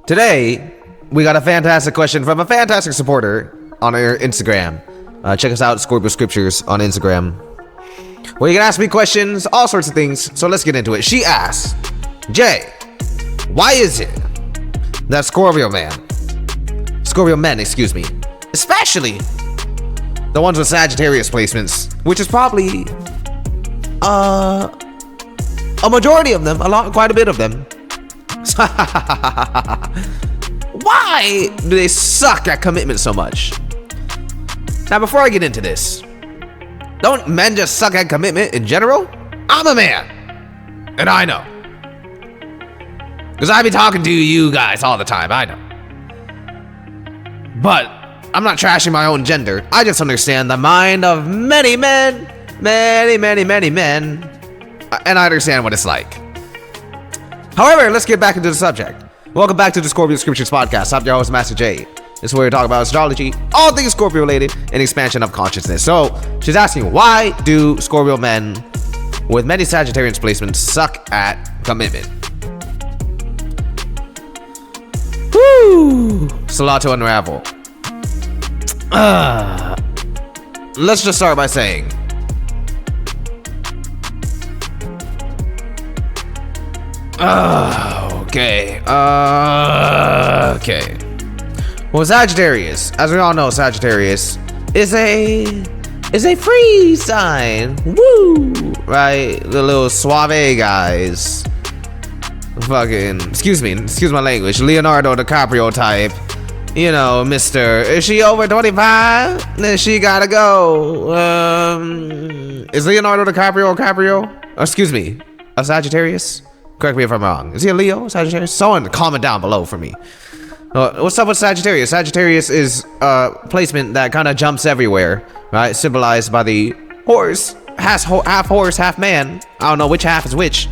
Today, we got a fantastic question from a fantastic supporter on our Instagram. Check us out, Scorpio Scriptures on Instagram, where you can ask me questions, all sorts of things. So let's get into it. She asks, Jay, why is it that Scorpio men, excuse me, especially the ones with Sagittarius placements, which is probably a majority of them, quite a bit of them. Why do they suck at commitment so much? Now, before I get into this, don't men just suck at commitment in general? I'm a man, and I know. Because I be talking to you guys all the time, I know. But I'm not trashing my own gender. I just understand the mind of many men, many men, and I understand what it's like. However, let's get back into the subject. Welcome back to the Scorpio Scriptures podcast. I'm your host, Master J. This is where we talk about astrology, all things Scorpio related, and expansion of consciousness. So she's asking, why do Scorpio men with many Sagittarian placements suck at commitment? Woo! It's a lot to unravel. Let's just start by saying, okay. Well, Sagittarius, as we all know, Sagittarius is a free sign. Woo! Right? The little suave guys. Fucking, excuse my language, Leonardo DiCaprio type. You know, Mr. Is she over 25? Then she gotta go. Is Leonardo DiCaprio? Excuse me, a Sagittarius? Correct me if I'm wrong. Is he a Leo? Sagittarius? Someone comment down below for me. What's up with Sagittarius? Sagittarius is a placement that kind of jumps everywhere, right? Symbolized by the horse. Half horse, half man. I don't know which half is which.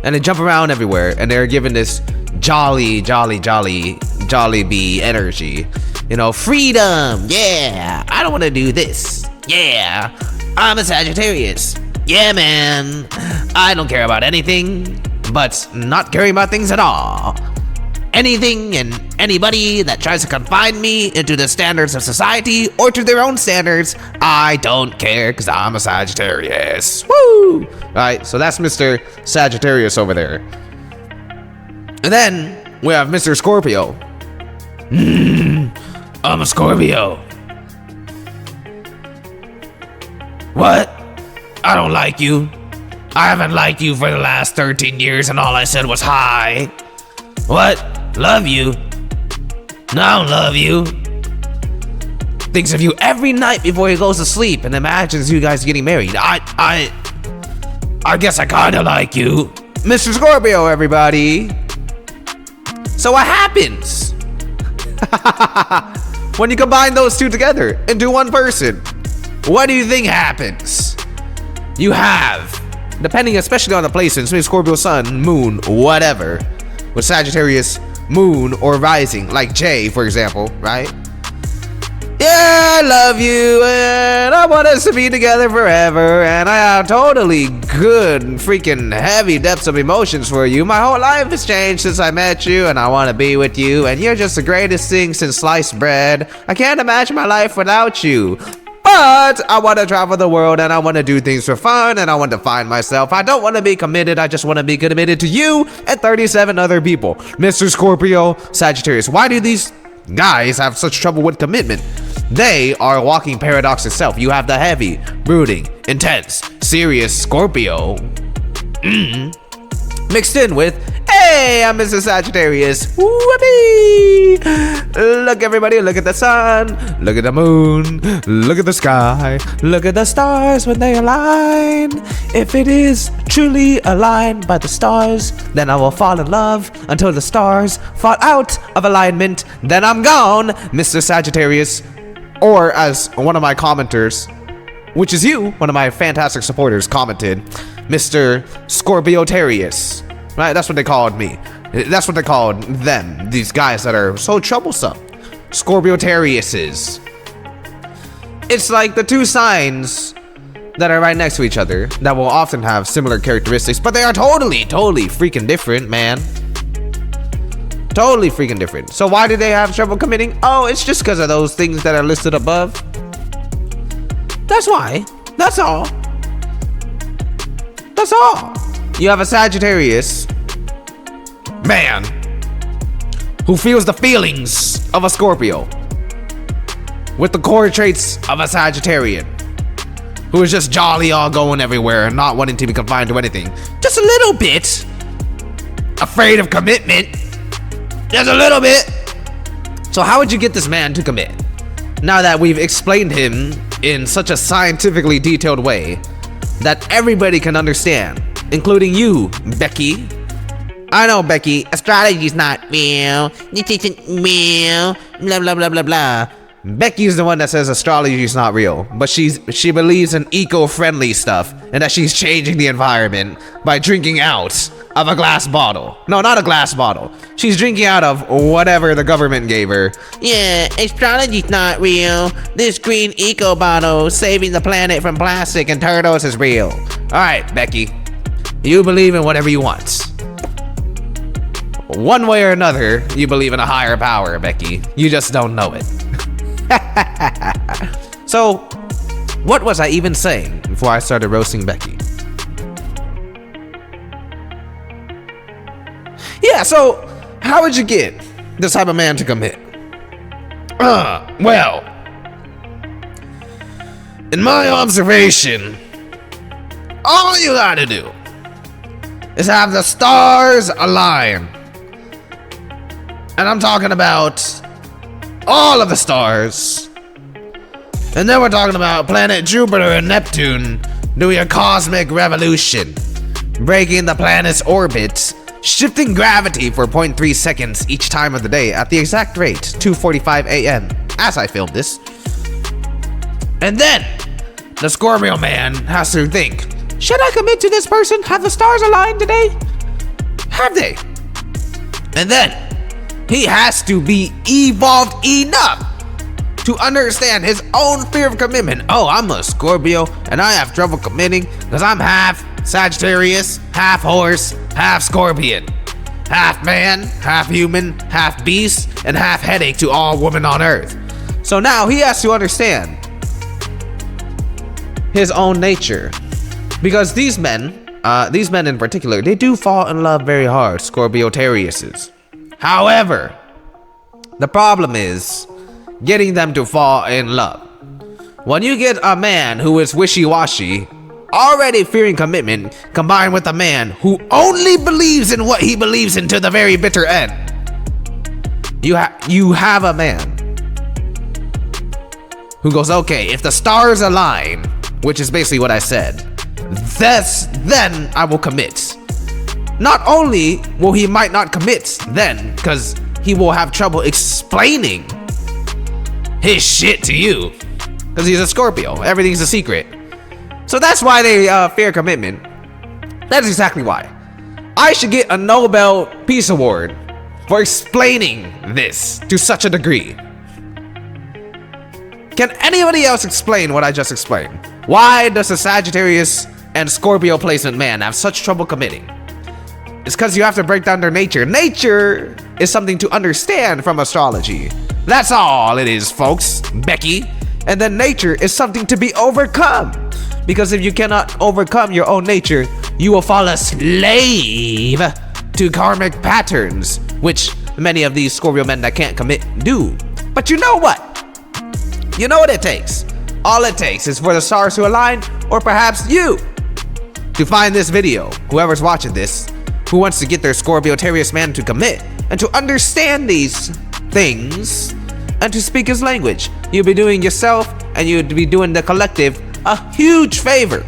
And they jump around everywhere, and they're given this jolly bee energy. You know, freedom. Yeah, I don't want to do this. Yeah, I'm a Sagittarius. Yeah, man. I don't care about anything, but not caring about things at all. Anything and anybody that tries to confine me into the standards of society or to their own standards, I don't care because I'm a Sagittarius. Woo! Right, so that's Mr. Sagittarius over there. And then we have Mr. Scorpio. I'm a Scorpio. What? I don't like you. I haven't liked you for the last 13 years and all I said was hi. What? Love you? No, I don't love you. Thinks of you every night before he goes to sleep and imagines you guys getting married. I guess I kinda like you. Mr. Scorpio, everybody. So what happens when you combine those two together into one person? What do you think happens? You have, depending especially on the placements, maybe Scorpio sun, moon, whatever, with Sagittarius moon or rising, like Jay, for example, right? Yeah, I love you, and I want us to be together forever, and I have totally good, freaking heavy depths of emotions for you. My whole life has changed since I met you, and I want to be with you, and you're just the greatest thing since sliced bread. I can't imagine my life without you. But I want to travel the world, and I want to do things for fun, and I want to find myself. I don't want to be committed. I just want to be committed to you and 37 other people. Mr. Scorpio, Sagittarius. Why do these guys have such trouble with commitment? They are a walking paradox itself. You have the heavy, brooding, intense, serious Scorpio. Mixed in with, hey, I'm Mr. Sagittarius. Whoopee! Look, everybody, look at the sun, look at the moon, look at the sky, look at the stars when they align. If it is truly aligned by the stars, then I will fall in love until the stars fall out of alignment. Then I'm gone, Mr. Sagittarius. Or as one of my commenters, which is you, one of my fantastic supporters, commented, Mr. Scorpiotarius. Right? That's what they called me. That's what they called them. These guys that are so troublesome. Scorpiotariuses. It's like the two signs that are right next to each other that will often have similar characteristics, but they are totally freaking different, man. Totally freaking different. So why do they have trouble committing? Oh, it's just because of those things that are listed above. That's why. That's all. That's all. You have a Sagittarius man who feels the feelings of a Scorpio with the core traits of a Sagittarian, who is just jolly, all going everywhere and not wanting to be confined to anything. Just a little bit afraid of commitment. Just a little bit. So how would you get this man to commit? Now that we've explained him in such a scientifically detailed way that everybody can understand, including you, Becky. I know, Becky, astrology's not real. This isn't real. Blah, blah, blah, blah, blah. Becky's the one that says astrology is not real, but she believes in eco-friendly stuff and that she's changing the environment by drinking out of a glass bottle. No, not a glass bottle. She's drinking out of whatever the government gave her. Yeah, astrology's not real. This green eco bottle saving the planet from plastic and turtles is real. All right, Becky, you believe in whatever you want. One way or another, you believe in a higher power, Becky. You just don't know it. So, what was I even saying before I started roasting Becky? Yeah, so how would you get this type of man to commit? Well, in my observation, all you gotta do is have the stars align. And I'm talking about all of the stars. And then we're talking about planet Jupiter and Neptune doing a cosmic revolution, breaking the planet's orbit, shifting gravity for 0.3 seconds each time of the day at the exact rate 2:45 a.m. as I filmed this. And then the Scorpio man has to think, should I commit to this person? Have the stars aligned today? Have they? And then he has to be evolved enough to understand his own fear of commitment. Oh, I'm a Scorpio and I have trouble committing because I'm half Sagittarius, half horse, half scorpion, half man, half human, half beast, and half headache to all women on earth. So now he has to understand his own nature, because these men in particular, they do fall in love very hard, Scorpio-tariuses. However, the problem is getting them to fall in love. When you get a man who is wishy-washy, already fearing commitment, combined with a man who only believes in what he believes in to the very bitter end, you have a man who goes, okay, if the stars align, which is basically what I said, then I will commit. Not only will he might not commit then, because he will have trouble explaining his shit to you, because he's a Scorpio. Everything's a secret. So that's why they fear commitment. That's exactly why. I should get a Nobel Peace Award for explaining this to such a degree. Can anybody else explain what I just explained? Why does the Sagittarius and Scorpio placement man have such trouble committing? It's because you have to break down their nature. Nature is something to understand from astrology. That's all it is, folks, Becky. And then nature is something to be overcome. Because if you cannot overcome your own nature, you will fall a slave to karmic patterns, which many of these Scorpio men that can't commit do. But you know what? You know what it takes? All it takes is for the stars to align, or perhaps you, to find this video, whoever's watching this, who wants to get their Scorpio-tarius man to commit, and to understand these things, and to speak his language. You'll be doing yourself, and you'd be doing the collective a huge favor,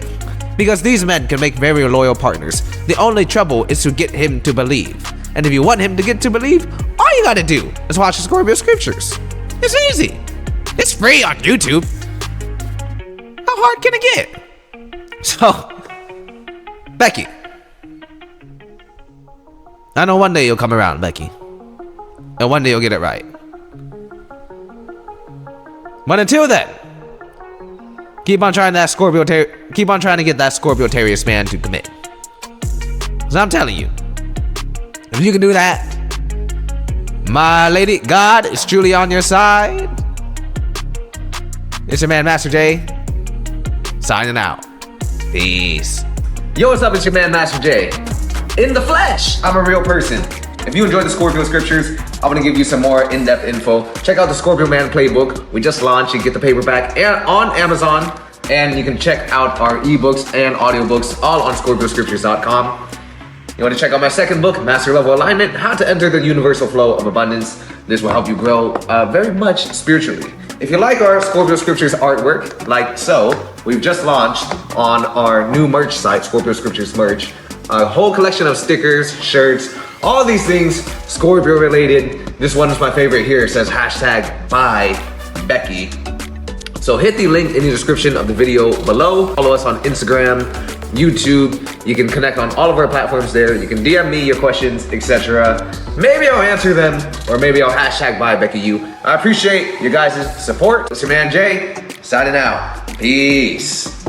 because these men can make very loyal partners. The only trouble is to get him to believe. And if you want him to get to believe, all you gotta do is watch the Scorpio scriptures. It's easy. It's free on YouTube. How hard can it get? So, Becky, I know one day you'll come around, Becky. And one day you'll get it right. But until then, keep on trying to get that Scorpio-tarius man to commit. Because I'm telling you, if you can do that, My lady, God is truly on your side. It's your man, Master J, signing out. Peace. Yo, what's up? It's your man, Master J. In the flesh, I'm a real person. If you enjoyed the Scorpio scriptures, I'm gonna give you some more in-depth info. Check out the Scorpio Man Playbook. We just launched. You can get the paperback and on Amazon. And you can check out our ebooks and audiobooks all on scorpioscriptures.com. You want to check out my second book, Master Level Alignment, How to Enter the Universal Flow of Abundance. This will help you grow very much spiritually. If you like our Scorpio Scriptures artwork, like so, we've just launched on our new merch site, Scorpio Scriptures merch, a whole collection of stickers, shirts, all these things Scorpio related. This one is my favorite here. It says hashtag by Becky. So hit the link in the description of the video below. Follow us on Instagram, YouTube. You can connect on all of our platforms there. You can DM me your questions, etc. Maybe I'll answer them, or maybe I'll hashtag by Becky U. I appreciate you guys' support. It's your man Jay, signing out. Peace.